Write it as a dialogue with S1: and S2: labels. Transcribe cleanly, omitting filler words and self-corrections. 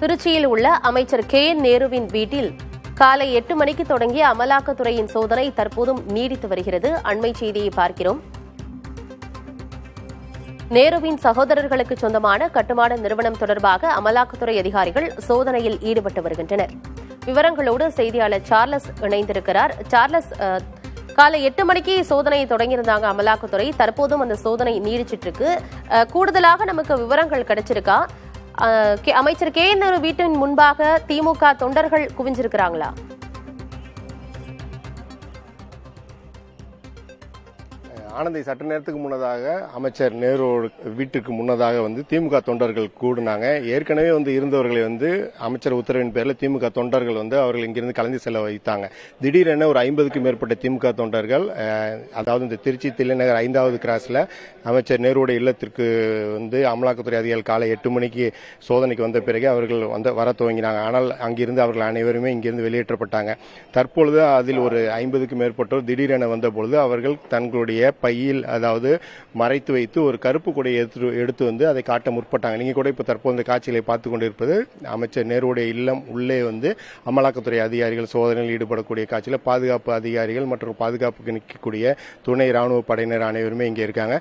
S1: திருச்சியில் உள்ள அமைச்சர் கே என் நேருவின் வீட்டில் காலை 8 மணிக்கு தொடங்கிய அமலாக்கத்துறையின் சோதனை தற்போதும் நீடித்து வருகிறது. அண்மை செய்தியை பார்க்கிறோம். நேருவின் சகோதரர்களுக்கு சொந்தமான கட்டுமான நிறுவனம் தொடர்பாக அமலாக்கத்துறை அதிகாரிகள் சோதனையில் ஈடுபட்டு வருகின்றனர். விவரங்களோடு செய்தியாளர் சார்லஸ் இணைந்திருக்கிறார். சார்லஸ், காலை 8 மணிக்கு சோதனை தொடங்கியிருந்தாங்க அமலாக்கத்துறை. தற்போதும் அந்த சோதனை நீடிச்சிட்டு இருக்கு. கூடுதலாக நமக்கு விவரங்கள் கிடைச்சிருக்கா? அமைச்சர் கே என் நேரு வீட்டின் முன்பாக திமுக தொண்டர்கள் குவிஞ்சிருக்கிறாங்களா?
S2: ஆனந்தி, சற்று நேரத்துக்கு முன்னதாக அமைச்சர் நேரு வீட்டுக்கு முன்னதாக திமுக தொண்டர்கள் கூடினாங்க. ஏற்கனவே இருந்தவர்களை அமைச்சர் உத்தரவின் பேரில் திமுக தொண்டர்கள் அவர்கள் இங்கிருந்து கலந்து செல்ல வைத்தாங்க. திடீரென ஒரு 50க்கும் மேற்பட்ட திமுக தொண்டர்கள், அதாவது இந்த திருச்சி தில்லைநகர் 5வது கிராஸ்ல அமைச்சர் நேருடைய இல்லத்திற்கு அமலாக்கத்துறை அதிகாரிகள் காலை 8 மணிக்கு சோதனைக்கு வந்த பிறகு அவர்கள் வர துவங்கினாங்க. ஆனால் அங்கிருந்து அவர்கள் அனைவருமே இங்கிருந்து வெளியேற்றப்பட்டாங்க. தற்பொழுது அதில் ஒரு 50க்கும் மேற்பட்டோர் திடீரென வந்தபொழுது அவர்கள் தங்களுடைய பையில், அதாவது மறைத்து வைத்து ஒரு கருப்பு கொடையை எடுத்து அதை காட்ட முற்பட்டாங்க. நீங்க கூட இப்ப தற்போது இந்த காட்சிகளை பார்த்துக் கொண்டிருப்பது அமைச்சர் நேருடைய இல்லம் உள்ளே அமலாக்கத்துறை அதிகாரிகள் சோதனையில் ஈடுபடக்கூடிய காட்சியில் பாதுகாப்பு அதிகாரிகள் மற்றும் பாதுகாப்புக்கு நிற்கக்கூடிய துணை ராணுவ படையினர் அனைவருமே இங்கே இருக்காங்க.